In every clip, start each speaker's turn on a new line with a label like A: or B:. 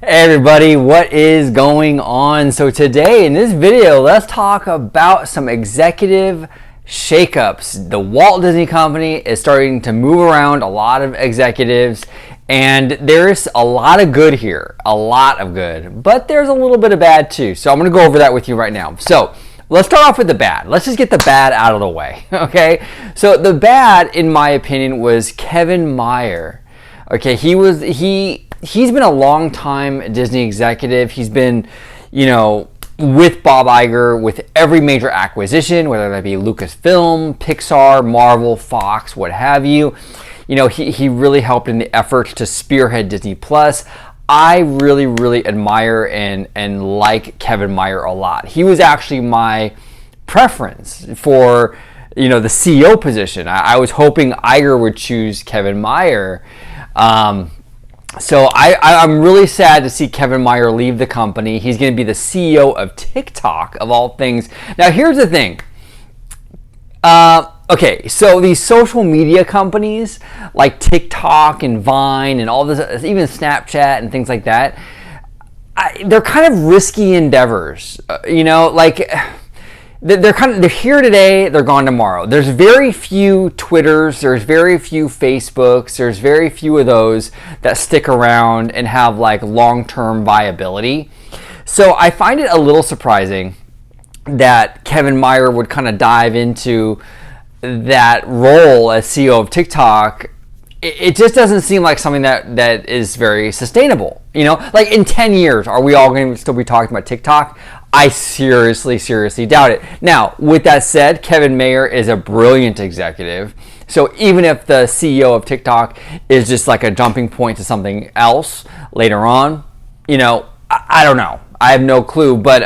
A: Hey everybody, what is going on? So today in this video, let's talk about some executive shakeups. The Walt Disney Company is starting to move around a lot of executives, and there's a lot of good here, but there's a little bit of bad too. So I'm going to go over that with you right now. So let's start off with the bad. Let's just get the bad out of the way, okay? So the bad, in my opinion, was Kevin Mayer. Okay, he's been a long time Disney executive. He's been, with Bob Iger with every major acquisition, whether that be Lucasfilm, Pixar, Marvel, Fox, what have you. He really helped in the effort to spearhead Disney Plus. I really admire and like Kevin Mayer a lot. He was actually my preference for the CEO position. I was hoping Iger would choose Kevin Mayer. So I'm really sad to see Kevin Mayer leave the company. He's going to be the CEO of TikTok, of all things. Now, here's the thing. Okay, so these social media companies like TikTok and Vine and all this, even Snapchat and things like that, they're kind of risky endeavors. They're here today, they're gone tomorrow. There's very few Twitters, there's very few Facebooks, there's very few of those that stick around and have like long-term viability. So I find it a little surprising that Kevin Mayer would kind of dive into that role as CEO of TikTok. It just doesn't seem like something that is very sustainable. Like in 10 years, are we all going to still be talking about TikTok? I seriously doubt it. Now, with that said, Kevin Mayer is a brilliant executive. So even if the CEO of TikTok is just like a jumping point to something else later on, I don't know. I have no clue. But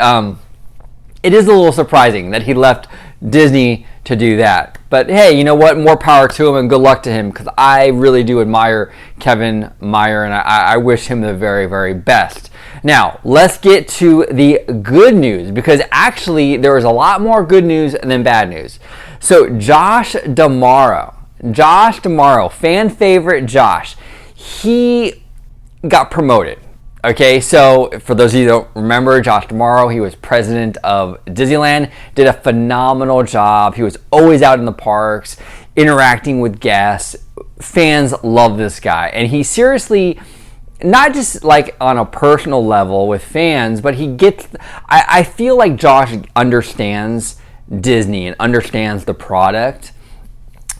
A: it is a little surprising that he left Disney to do that. But hey, you know what? More power to him and good luck to him, because I really do admire Kevin Mayer and I wish him the very best. Now, let's get to the good news, because actually there is a lot more good news than bad news. So Josh D'Amaro, fan favorite Josh, he got promoted. Okay, so for those of you who don't remember, Josh D'Amaro, he was president of Disneyland, did a phenomenal job. He was always out in the parks, interacting with guests. Fans love this guy. And he seriously, not just like on a personal level with fans, but he gets, I feel like Josh understands Disney and understands the product.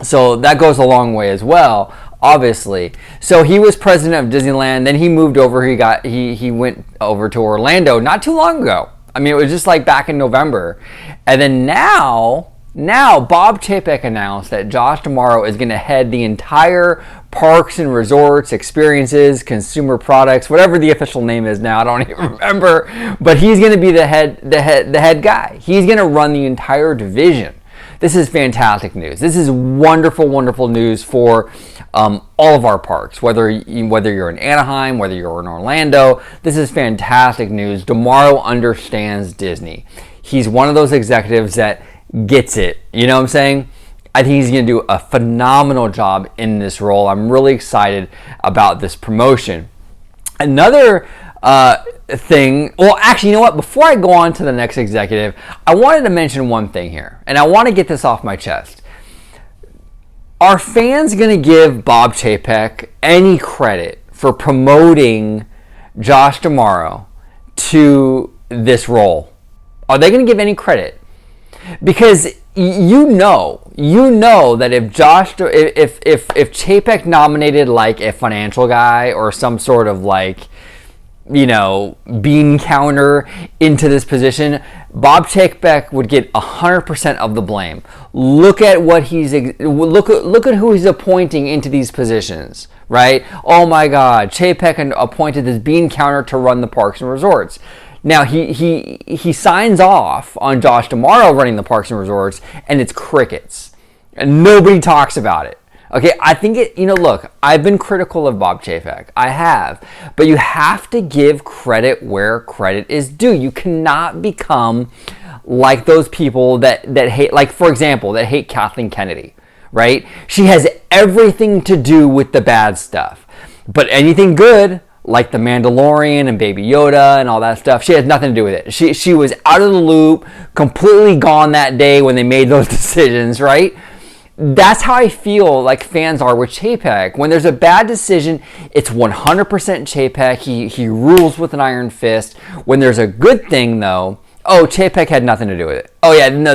A: So that goes a long way as well, obviously. So he was president of Disneyland, then he moved over, he went over to Orlando not too long ago. I mean, it was just like back in November. And then now Bob Chapek announced that Josh D'Amaro is going to head the entire parks and resorts, experiences, consumer products, whatever the official name is now, I don't even remember, but he's going to be the head guy. He's going to run the entire division. This is fantastic news. This is wonderful news for all of our parks, whether you're in Anaheim, whether you're in Orlando. This is fantastic news. D'Amaro understands Disney. He's one of those executives that gets it. You know what I'm saying? I think he's going to do a phenomenal job in this role. I'm really excited about this promotion. Another thing, well, actually, you know what? Before I go on to the next executive, I wanted to mention one thing here, and I want to get this off my chest. Are fans going to give Bob Chapek any credit for promoting Josh D'Amaro to this role? Are they going to give any credit? Because you know that if Chapek nominated like a financial guy or some sort of like, bean counter into this position, Bob Chapek would get 100% of the blame. Look at what look at who he's appointing into these positions, right? Oh my God, Chapek appointed this bean counter to run the parks and resorts. Now he signs off on Josh D'Amaro running the parks and resorts, and it's crickets, and nobody talks about it. Okay, I think look, I've been critical of Bob Chapek. I have. But you have to give credit where credit is due. You cannot become like those people that hate, like, for example, that hate Kathleen Kennedy, right? She has everything to do with the bad stuff. But anything good, like The Mandalorian and Baby Yoda and all that stuff. She has nothing to do with it. She was out of the loop, completely gone that day when they made those decisions, right? That's how I feel like fans are with Chapek. When there's a bad decision, it's 100% Chapek. He rules with an iron fist. When there's a good thing, though, oh, Chapek had nothing to do with it. Oh, yeah, no,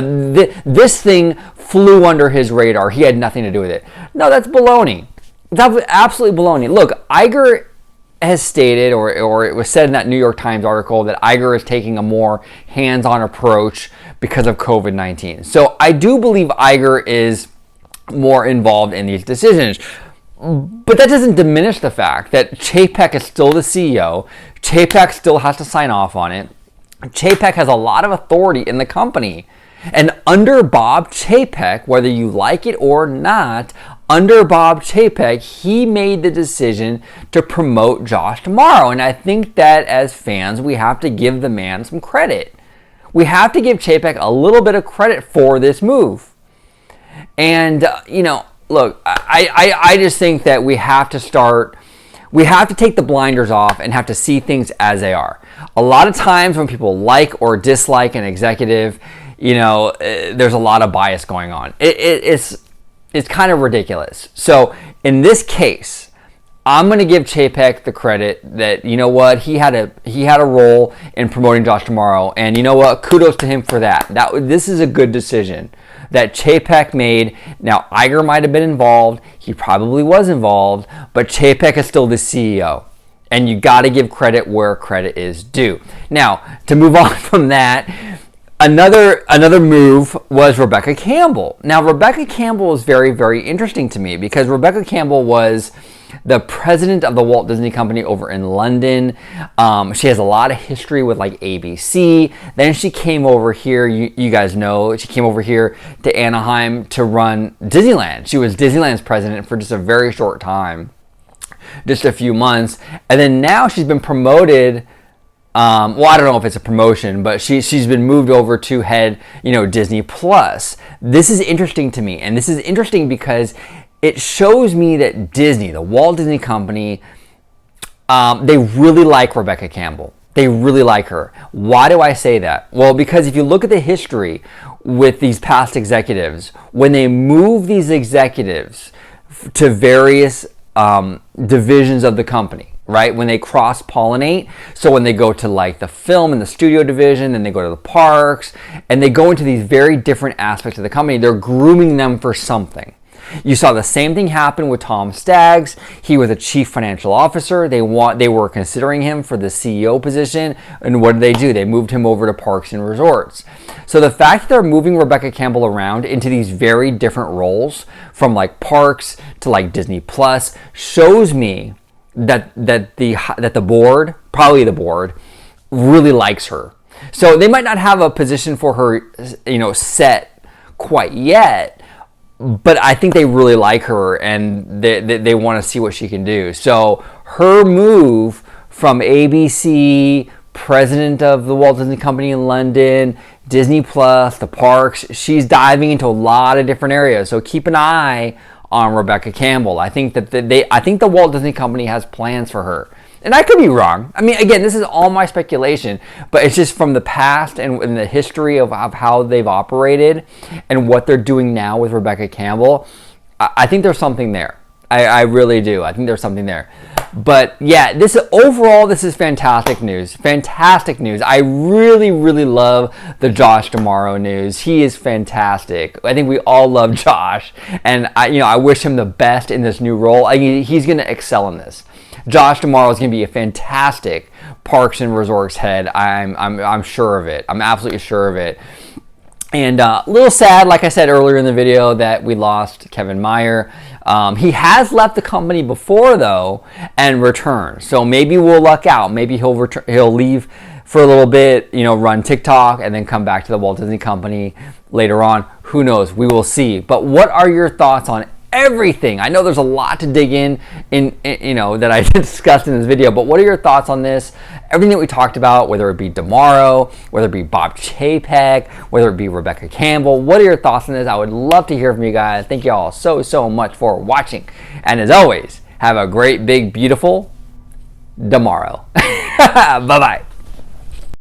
A: this thing flew under his radar. He had nothing to do with it. No, that's baloney. That's absolutely baloney. Look, Iger has stated, or it was said in that New York Times article, that Iger is taking a more hands-on approach because of COVID-19. So I do believe Iger is more involved in these decisions. But that doesn't diminish the fact that Chapek is still the CEO. Chapek still has to sign off on it. Chapek has a lot of authority in the company. And under Bob Chapek, whether you like it or not, under Bob Chapek, he made the decision to promote Josh Tomorrow. And I think that as fans, we have to give the man some credit. We have to give Chapek a little bit of credit for this move. And, look, I just think that we have to take the blinders off and have to see things as they are. A lot of times when people like or dislike an executive, there's a lot of bias going on. It's kind of ridiculous. So in this case, I'm going to give Chapek the credit that, you know what, he had a role in promoting Josh Tomorrow, and you know what, kudos to him for that. This is a good decision that Chapek made. Now, Iger might have been involved. He probably was involved, but Chapek is still the CEO. And you got to give credit where credit is due. Now, to move on from that, another move was Rebecca Campbell. Now, Rebecca Campbell is very, very interesting to me because Rebecca Campbell was the president of the Walt Disney Company over in London. She has a lot of history with like ABC. Then she came over here, you guys know, she came over here to Anaheim to run Disneyland. She was Disneyland's president for just a very short time, just a few months. And then now she's been promoted. Well, I don't know if it's a promotion, but she's been moved over to head, Disney Plus. This is interesting to me, and this is interesting because it shows me that Disney, the Walt Disney Company, they really like Rebecca Campbell. They really like her. Why do I say that? Well, because if you look at the history with these past executives, when they move these executives to various divisions of the company, right? When they cross-pollinate, so when they go to like the film and the studio division, then they go to the parks, and they go into these very different aspects of the company, they're grooming them for something. You saw the same thing happen with Tom Staggs. He was a chief financial officer. They were considering him for the CEO position, and what did they do? They moved him over to Parks and Resorts. So the fact that they're moving Rebecca Campbell around into these very different roles, from like Parks to like Disney Plus, shows me that the board, probably the board, really likes her. So they might not have a position for her, set quite yet, but I think they really like her, and they want to see what she can do. So her move from ABC, president of the Walt Disney Company in London, Disney Plus, the parks, she's diving into a lot of different areas. So keep an eye on Rebecca Campbell. I think that I think the Walt Disney Company has plans for her. And I could be wrong. I mean, again, this is all my speculation, but it's just from the past and the history of how they've operated and what they're doing now with Rebecca Campbell. I think there's something there. I really do. I think there's something there. But yeah, this is fantastic news. Fantastic news. I really, really love the Josh Tomorrow news. He is fantastic. I think we all love Josh, and I wish him the best in this new role. He's going to excel in this. Josh Tomorrow is going to be a fantastic Parks and Resorts head. I'm sure of it. I'm absolutely sure of it. And a little sad, like I said earlier in the video, that we lost Kevin Meyer. He has left the company before, though, and returned. So maybe we'll luck out. Maybe he'll leave for a little bit, run TikTok, and then come back to the Walt Disney Company later on. Who knows? We will see. But what are your thoughts on everything? I know there's a lot to dig in that I discussed in this video, but what are your thoughts on this? Everything that we talked about, whether it be Tomorrow, whether it be Bob Chapek, whether it be Rebecca Campbell, what are your thoughts on this? I would love to hear from you guys. Thank you all so much for watching. And as always, have a great, big, beautiful tomorrow. Bye-bye.